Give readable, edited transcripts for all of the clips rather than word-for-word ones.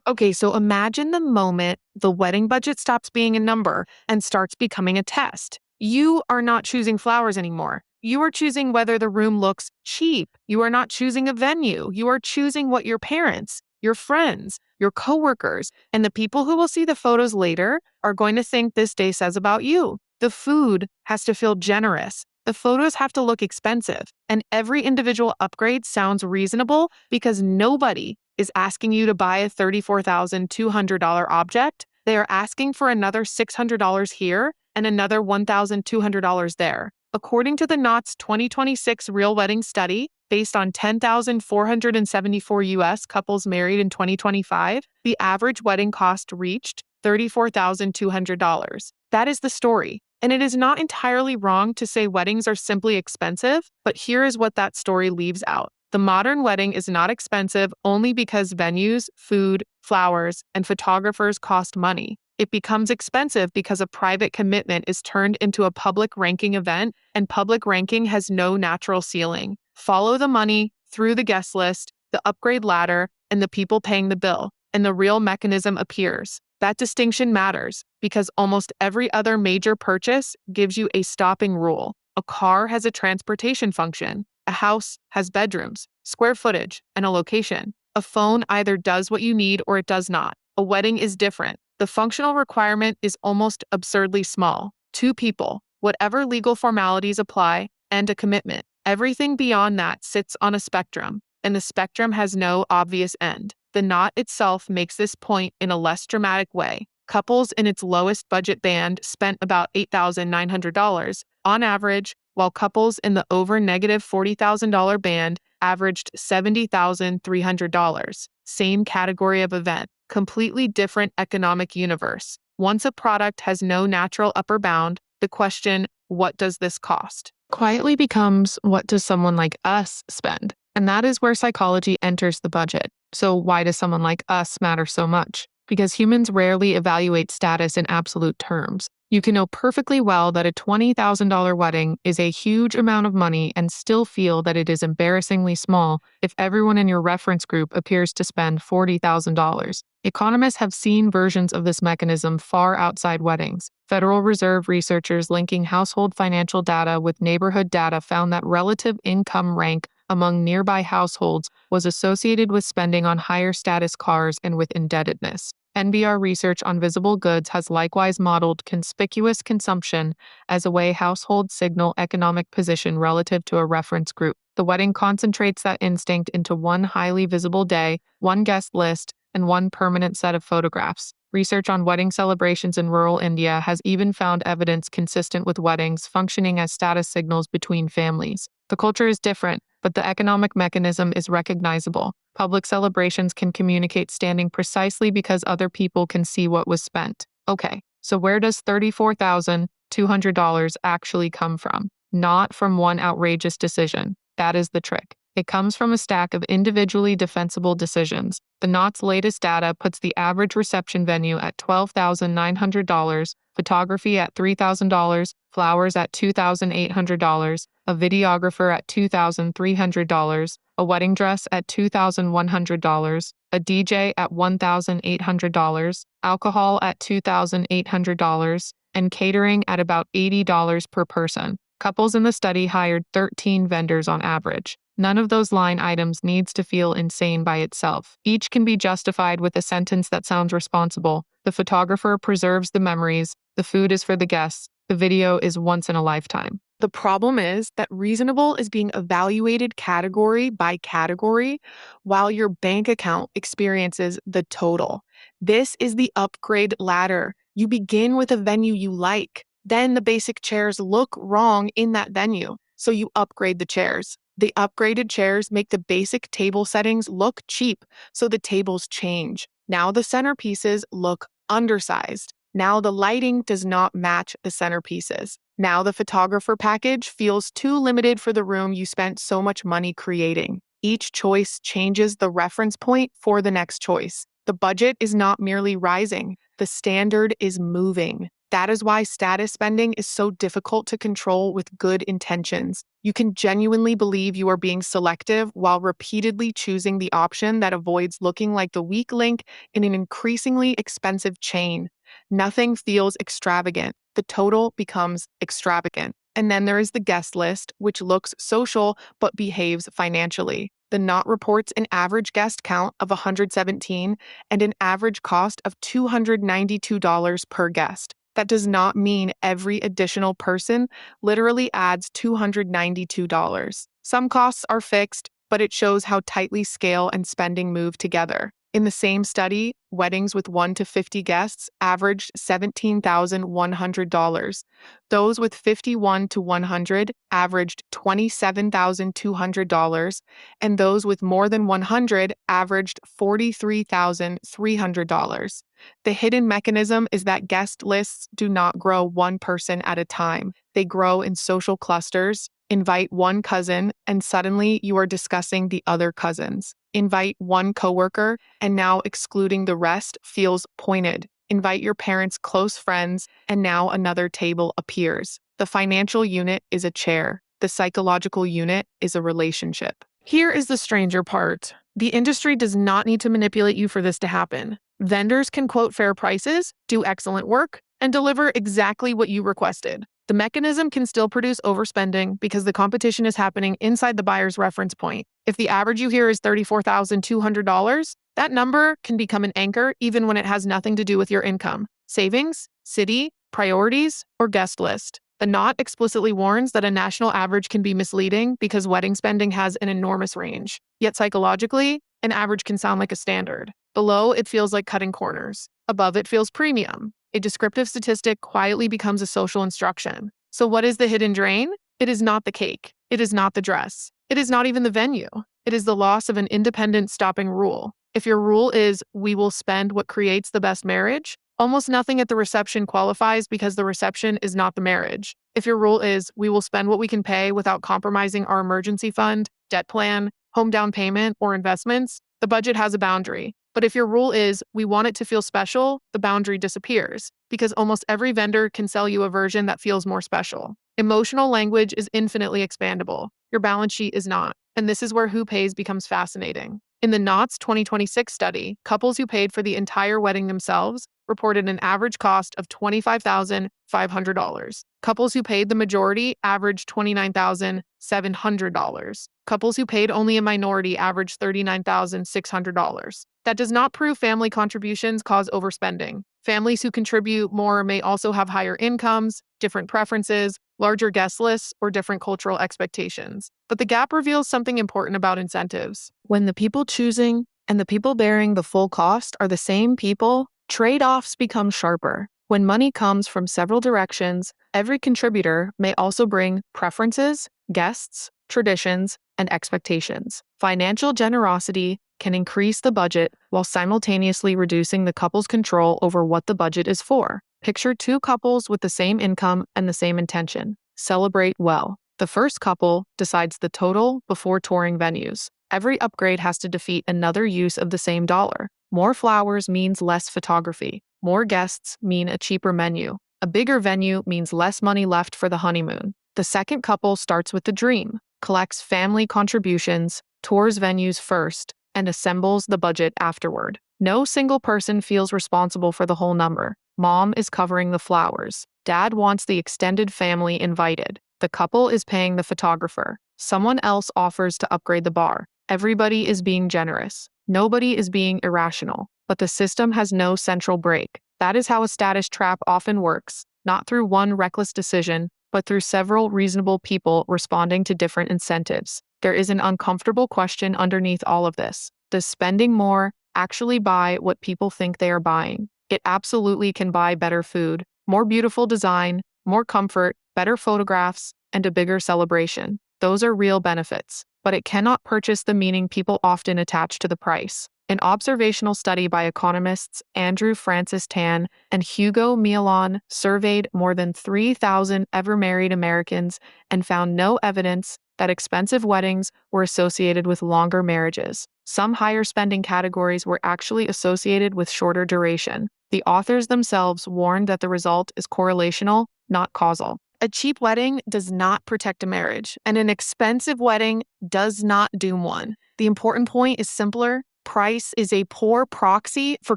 Okay, so imagine the moment the wedding budget stops being a number and starts becoming a test. You are not choosing flowers anymore. You are choosing whether the room looks cheap. You are not choosing a venue. You are choosing what your parents, your friends, your coworkers, and the people who will see the photos later are going to think this day says about you. The food has to feel generous. The photos have to look expensive. And every individual upgrade sounds reasonable because nobody is asking you to buy a $34,200 object. They are asking for another $600 here and another $1,200 there. According to the Knott's 2026 Real Wedding Study, based on 10,474 U.S. couples married in 2025, the average wedding cost reached $34,200. That is the story. And it is not entirely wrong to say weddings are simply expensive, but here is what that story leaves out. The modern wedding is not expensive only because venues, food, flowers, and photographers cost money. It becomes expensive because a private commitment is turned into a public ranking event, and public ranking has no natural ceiling. Follow the money through the guest list, the upgrade ladder, and the people paying the bill, and the real mechanism appears. That distinction matters because almost every other major purchase gives you a stopping rule. A car has a transportation function. A house has bedrooms, square footage, and a location. A phone either does what you need or it does not. A wedding is different. The functional requirement is almost absurdly small. 2 people, whatever legal formalities apply, and a commitment. Everything beyond that sits on a spectrum, and the spectrum has no obvious end. The Knot itself makes this point in a less dramatic way. Couples in its lowest budget band spent about $8,900 on average, while couples in the over $40,000 band averaged $70,300. Same category of event, completely different economic universe. Once a product has no natural upper bound, the question, what does this cost, quietly becomes, what does someone like us spend? And that is where psychology enters the budget. So why does someone like us matter so much? Because humans rarely evaluate status in absolute terms. You can know perfectly well that a $20,000 wedding is a huge amount of money and still feel that it is embarrassingly small if everyone in your reference group appears to spend $40,000. Economists have seen versions of this mechanism far outside weddings. Federal Reserve researchers linking household financial data with neighborhood data found that relative income rank among nearby households was associated with spending on higher status cars and with indebtedness. NBR research on visible goods has likewise modeled conspicuous consumption as a way households signal economic position relative to a reference group. The wedding concentrates that instinct into one highly visible day, one guest list, and one permanent set of photographs. Research on wedding celebrations in rural India has even found evidence consistent with weddings functioning as status signals between families. The culture is different, but the economic mechanism is recognizable. Public celebrations can communicate standing precisely because other people can see what was spent. Okay, so where does $34,200 actually come from? Not from one outrageous decision. That is the trick. It comes from a stack of individually defensible decisions. The Knott's latest data puts the average reception venue at $12,900, photography at $3,000, flowers at $2,800, a videographer at $2,300, a wedding dress at $2,100, a DJ at $1,800, alcohol at $2,800, and catering at about $80 per person. Couples in the study hired 13 vendors on average. None of those line items needs to feel insane by itself. Each can be justified with a sentence that sounds responsible. The photographer preserves the memories. The food is for the guests. The video is once in a lifetime. The problem is that reasonable is being evaluated category by category, while your bank account experiences the total. This is the upgrade ladder. You begin with a venue you like. Then the basic chairs look wrong in that venue, so you upgrade the chairs. The upgraded chairs make the basic table settings look cheap, so the tables change. Now the centerpieces look undersized. Now the lighting does not match the centerpieces. Now the photographer package feels too limited for the room you spent so much money creating. Each choice changes the reference point for the next choice. The budget is not merely rising, the standard is moving. That is why status spending is so difficult to control with good intentions. You can genuinely believe you are being selective while repeatedly choosing the option that avoids looking like the weak link in an increasingly expensive chain. Nothing feels extravagant. The total becomes extravagant. And then there is the guest list, which looks social but behaves financially. The Knot reports an average guest count of 117 and an average cost of $292 per guest. That does not mean every additional person literally adds $292. Some costs are fixed, but it shows how tightly scale and spending move together. In the same study, weddings with 1 to 50 guests averaged $17,100. Those with 51 to 100 averaged $27,200, and those with more than 100 averaged $43,300. The hidden mechanism is that guest lists do not grow one person at a time. They grow in social clusters. Invite one cousin, and suddenly you are discussing the other cousins. Invite one coworker, and now excluding the rest feels pointed. Invite your parents' close friends, and now another table appears. The financial unit is a chair. The psychological unit is a relationship. Here is the stranger part. The industry does not need to manipulate you for this to happen. Vendors can quote fair prices, do excellent work, and deliver exactly what you requested. The mechanism can still produce overspending because the competition is happening inside the buyer's reference point. If the average you hear is $34,200, that number can become an anchor even when it has nothing to do with your income, savings, city, priorities, or guest list. The Knot explicitly warns that a national average can be misleading because wedding spending has an enormous range. Yet psychologically, an average can sound like a standard. Below, it feels like cutting corners. Above, it feels premium. A descriptive statistic quietly becomes a social instruction. So what is the hidden drain? It is not the cake. It is not the dress. It is not even the venue. It is the loss of an independent stopping rule. If your rule is, we will spend what creates the best marriage, almost nothing at the reception qualifies because the reception is not the marriage. If your rule is, we will spend what we can pay without compromising our emergency fund, debt plan, home down payment, or investments, the budget has a boundary. But if your rule is, we want it to feel special, the boundary disappears, because almost every vendor can sell you a version that feels more special. Emotional language is infinitely expandable. Your balance sheet is not. And this is where who pays becomes fascinating. In the Knots 2026 study, couples who paid for the entire wedding themselves reported an average cost of $25,500. Couples who paid the majority averaged $29,700. Couples who paid only a minority averaged $39,600. That does not prove family contributions cause overspending. Families who contribute more may also have higher incomes, different preferences, larger guest lists, or different cultural expectations. But the gap reveals something important about incentives. When the people choosing and the people bearing the full cost are the same people, trade-offs become sharper. When money comes from several directions, every contributor may also bring preferences, guests, traditions, and expectations. Financial generosity can increase the budget while simultaneously reducing the couple's control over what the budget is for. Picture two couples with the same income and the same intention. Celebrate well. The first couple decides the total before touring venues. Every upgrade has to defeat another use of the same dollar. More flowers means less photography. More guests mean a cheaper menu. A bigger venue means less money left for the honeymoon. The second couple starts with the dream, collects family contributions, tours venues first, and assembles the budget afterward. No single person feels responsible for the whole number. Mom is covering the flowers. Dad wants the extended family invited. The couple is paying the photographer. Someone else offers to upgrade the bar. Everybody is being generous. Nobody is being irrational. But the system has no central brake. That is how a status trap often works, not through one reckless decision, but through several reasonable people responding to different incentives. There is an uncomfortable question underneath all of this. Does spending more actually buy what people think they are buying? It absolutely can buy better food, more beautiful design, more comfort, better photographs, and a bigger celebration. Those are real benefits, but it cannot purchase the meaning people often attach to the price. An observational study by economists Andrew Francis Tan and Hugo Milan surveyed more than 3,000 ever-married Americans and found no evidence that expensive weddings were associated with longer marriages. Some higher spending categories were actually associated with shorter duration. The authors themselves warned that the result is correlational, not causal. A cheap wedding does not protect a marriage, and an expensive wedding does not doom one. The important point is simpler. Price is a poor proxy for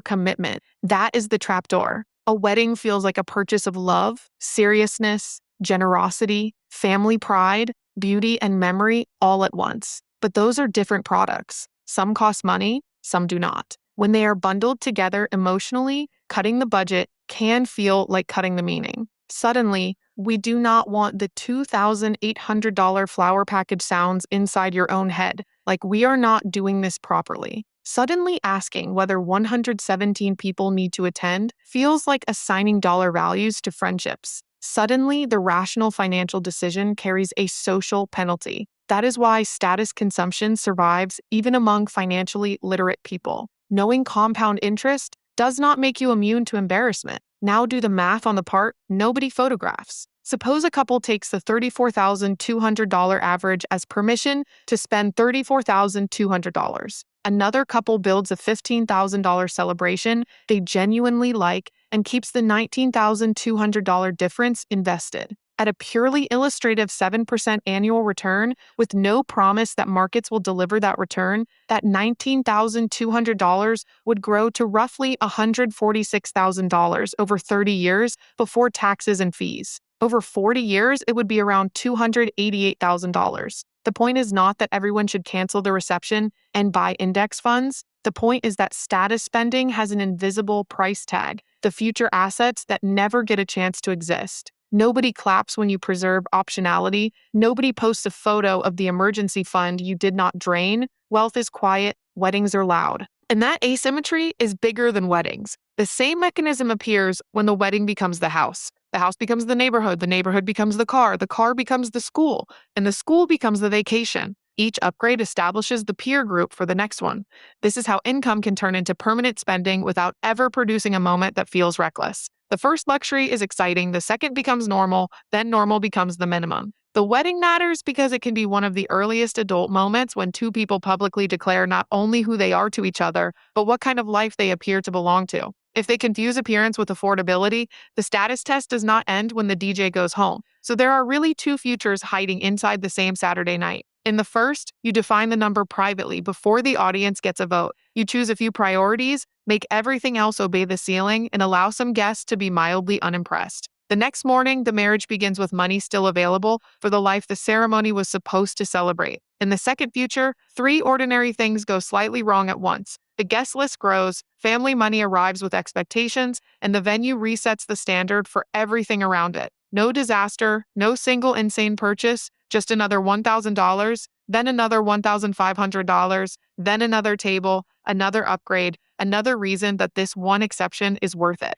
commitment. That is the trapdoor. A wedding feels like a purchase of love, seriousness, generosity, family pride, beauty, and memory all at once. But those are different products. Some cost money, some do not. When they are bundled together emotionally, cutting the budget can feel like cutting the meaning. Suddenly, we do not want the $2,800 flower package sounds inside your own head, like we are not doing this properly. Suddenly asking whether 117 people need to attend feels like assigning dollar values to friendships. Suddenly, the rational financial decision carries a social penalty. That is why status consumption survives even among financially literate people. Knowing compound interest does not make you immune to embarrassment. Now do the math on the part nobody photographs. Suppose a couple takes the $34,200 average as permission to spend $34,200. Another couple builds a $15,000 celebration they genuinely like and keeps the $19,200 difference invested. At a purely illustrative 7% annual return with no promise that markets will deliver that return, that $19,200 would grow to roughly $146,000 over 30 years before taxes and fees. Over 40 years, it would be around $288,000. The point is not that everyone should cancel the reception and buy index funds. The point is that status spending has an invisible price tag, the future assets that never get a chance to exist. Nobody claps when you preserve optionality. Nobody posts a photo of the emergency fund you did not drain. Wealth is quiet, weddings are loud. And that asymmetry is bigger than weddings. The same mechanism appears when the wedding becomes the house becomes the neighborhood becomes the car becomes the school, and the school becomes the vacation. Each upgrade establishes the peer group for the next one. This is how income can turn into permanent spending without ever producing a moment that feels reckless. The first luxury is exciting, the second becomes normal, then normal becomes the minimum. The wedding matters because it can be one of the earliest adult moments when two people publicly declare not only who they are to each other, but what kind of life they appear to belong to. If they confuse appearance with affordability, the status test does not end when the DJ goes home. So there are really two futures hiding inside the same Saturday night. In the first, you define the number privately before the audience gets a vote. You choose a few priorities, make everything else obey the ceiling, and allow some guests to be mildly unimpressed. The next morning, the marriage begins with money still available for the life the ceremony was supposed to celebrate. In the second future, three ordinary things go slightly wrong at once. The guest list grows, family money arrives with expectations, and the venue resets the standard for everything around it. No disaster, no single insane purchase, just another $1,000, then another $1,500, then another table, another upgrade, another reason that this one exception is worth it.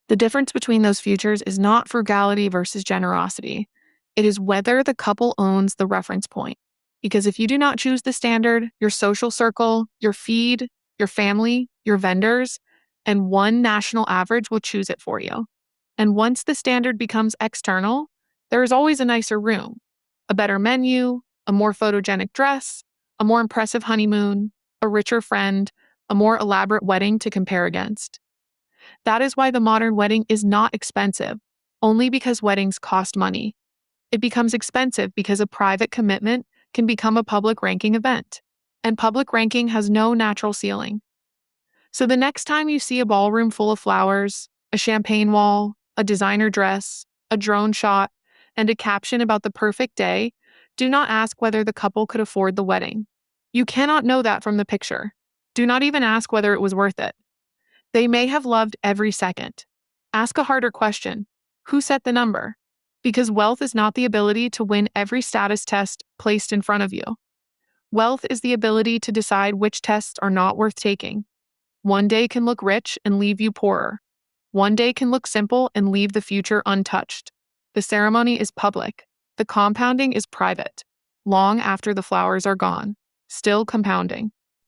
The difference between those futures is not frugality versus generosity. It is whether the couple owns the reference point. Because if you do not choose the standard, your social circle, your feed, your family, your vendors, and one national average will choose it for you. And once the standard becomes external, there is always a nicer room, a better menu, a more photogenic dress, a more impressive honeymoon, a richer friend, a more elaborate wedding to compare against. That is why the modern wedding is not expensive, only because weddings cost money. It becomes expensive because a private commitment can become a public ranking event, and public ranking has no natural ceiling. So the next time you see a ballroom full of flowers, a champagne wall, a designer dress, a drone shot, and a caption about the perfect day, do not ask whether the couple could afford the wedding. You cannot know that from the picture. Do not even ask whether it was worth it. They may have loved every second. Ask a harder question. Who set the number? Because wealth is not the ability to win every status test placed in front of you. Wealth is the ability to decide which tests are not worth taking. One day can look rich and leave you poorer. One day can look simple and leave the future untouched. The ceremony is public. The compounding is private. Long after the flowers are gone, still compounding.